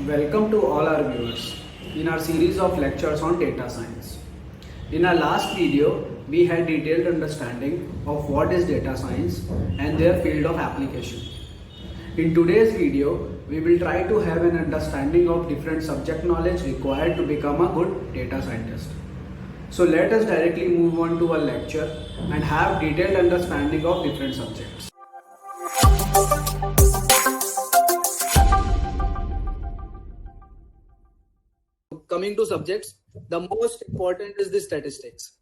Welcome to all our viewers in our series of lectures on data science. In our last video, we had detailed understanding of what is data science and their field of application. In today's video, we will try to have an understanding of different subject knowledge required to become a good data scientist. So let us directly move on to our lecture and have detailed understanding of different subjects. Coming to subjects, the most important is the statistics.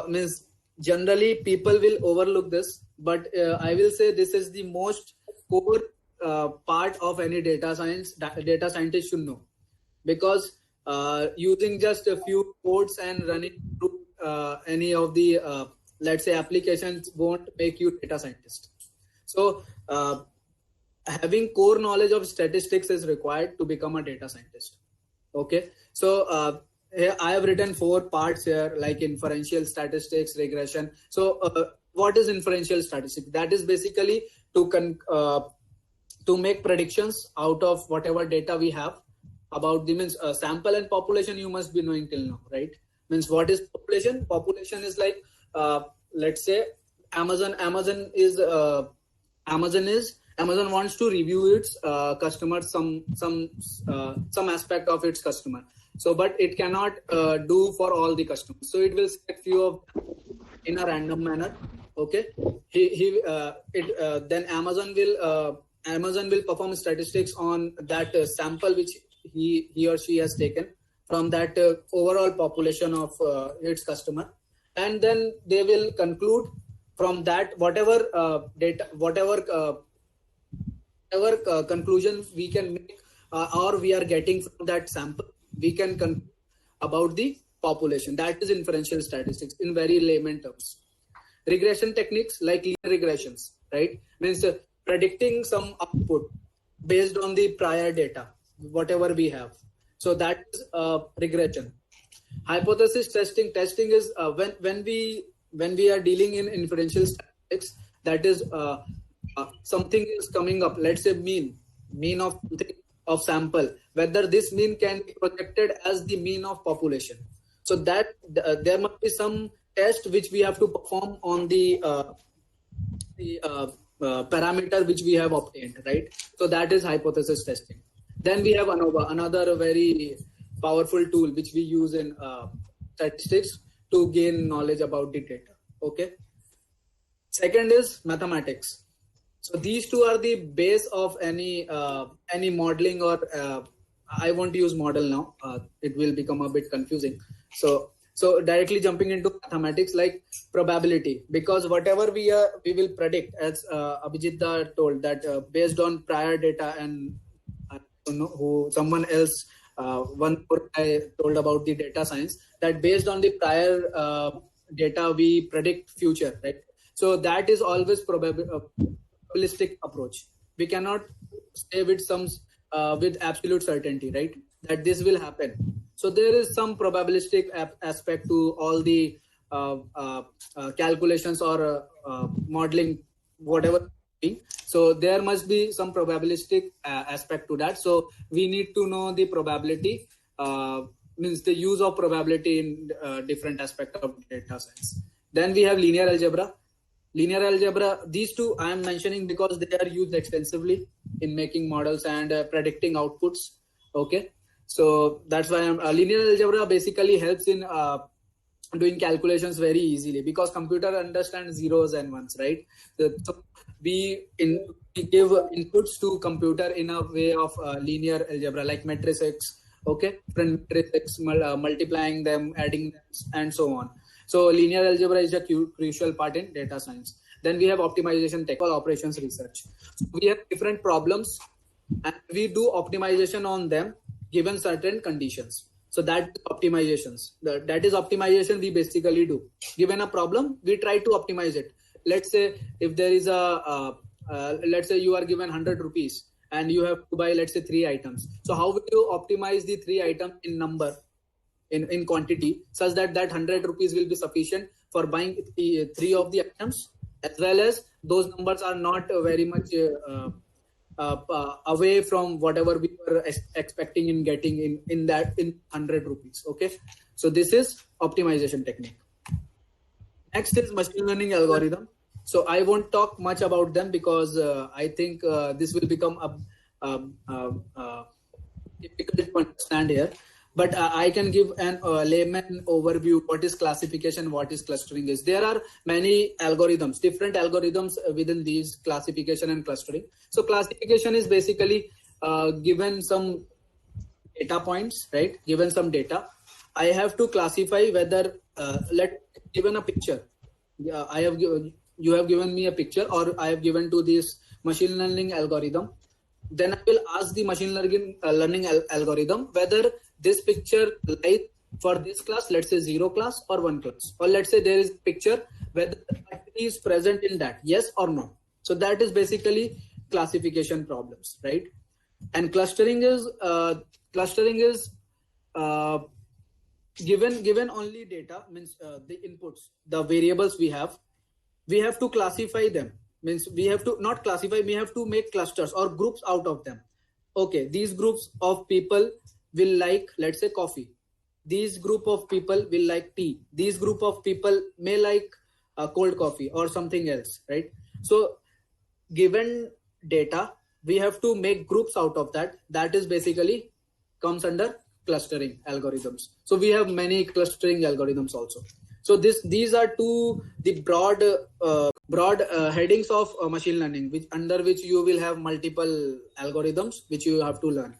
Means generally people will overlook this, but I will say this is the most core part of any data scientist should know, because using just a few codes and running through any of the let's say applications won't make you data scientist. So having core knowledge of statistics is required to become a data scientist. Okay, so here I have written 4 parts here, like inferential statistics, regression. So what is inferential statistics? That is basically to make predictions out of whatever data we have about the means sample and population. You must be knowing till now, right? Means what is population? Population is like let's say Amazon wants to review its customers, some aspect of its customer. So, but it cannot do for all the customers. So it will select few of them in a random manner. Okay. Then Amazon will perform statistics on that sample which he or she has taken from that overall population of its customer, and then they will conclude from that whatever data, whatever conclusion we can make or we are getting from that sample, we can conclude about the population. That is inferential statistics in very layman terms. Regression techniques like linear regressions, right? Means predicting some output based on the prior data, whatever we have. So that is regression. Hypothesis testing is when we are dealing in inferential statistics, that is something is coming up, let's say mean of sample, whether this mean can be projected as the mean of population. So that there must be some test which we have to perform on the parameter which we have obtained, right? So that is hypothesis testing. Then we have ANOVA, another very powerful tool which we use in statistics to gain knowledge about the data. Okay. Second is mathematics. So these two are the base of any modeling, or I won't use model now. It will become a bit confusing. So directly jumping into mathematics, like probability, because whatever we will predict, as Abhijit told, that based on prior data, and I don't know who, someone else, one more I told about the data science, that based on the prior data we predict future, right? So that is always probabilistic approach. We cannot say with with absolute certainty, right, that this will happen. So there is some probabilistic aspect to all the calculations or modeling, whatever. So there must be some probabilistic aspect to that. So we need to know the probability, means the use of probability in different aspects of data science. Then we have linear algebra. Linear algebra, these two I am mentioning because they are used extensively in making models and predicting outputs. Okay, so that's why linear algebra basically helps in doing calculations very easily, because computer understands zeros and ones, right? So we give inputs to computer in a way of linear algebra, like matrices. Okay, different matrices, multiplying them, adding them, and so on. So linear algebra is a crucial part in data science. Then we have optimization technical operations research. So we have different problems and we do optimization on them given certain conditions. So that optimizations, that is optimization we basically do. Given a problem, we try to optimize it. Let's say if there is let's say you are given 100 rupees and you have to buy, let's say, 3 items. So how will you optimize the 3 items in number? In quantity, such that 100 rupees will be sufficient for buying 3 of the items, as well as those numbers are not very much away from whatever we were expecting in getting in 100 rupees. Okay, so this is optimization technique. Next is machine learning algorithm. So I won't talk much about them because I think this will become difficult to understand here. But I can give an layman overview what is classification, what is clustering is. There are many algorithms, different algorithms within these classification and clustering. So classification is basically given some data points, right? Given some data, I have to classify whether given a picture. You have given me a picture, or I have given to this machine learning algorithm. Then I will ask the machine learning algorithm whether this picture lies for this class, let's say 0 class or 1 class, or let's say there is a picture whether it is present in that, yes or no. So that is basically classification problems, right? And clustering is given only data, means the inputs, the variables we have to classify them. Means we have to not classify, we have to make clusters or groups out of them. Okay, these groups of people will like, let's say, coffee. These group of people will like tea. These group of people may like cold coffee or something else, right? So given data, we have to make groups out of that. That is basically comes under clustering algorithms. So we have many clustering algorithms also. So these are the broad headings of machine learning, under which you will have multiple algorithms which you have to learn.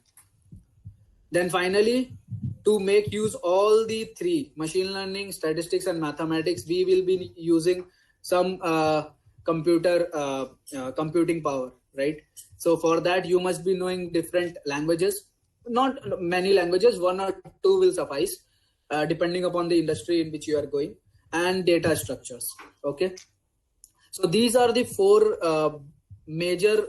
Then finally, to make use all the three, machine learning, statistics, and mathematics, we will be using some computing power, right? So for that, you must be knowing different languages, not many languages, 1 or 2 will suffice, depending upon the industry in which you are going, and data structures. Okay. So these are the 4 major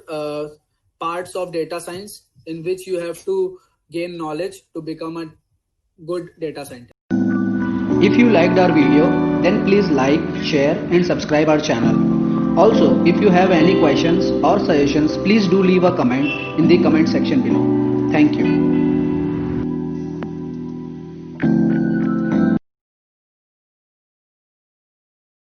parts of data science in which you have to gain knowledge to become a good data scientist. If you liked our video, then please like, share and subscribe our channel. Also, if you have any questions or suggestions, please do leave a comment in the comment section below. Thank you.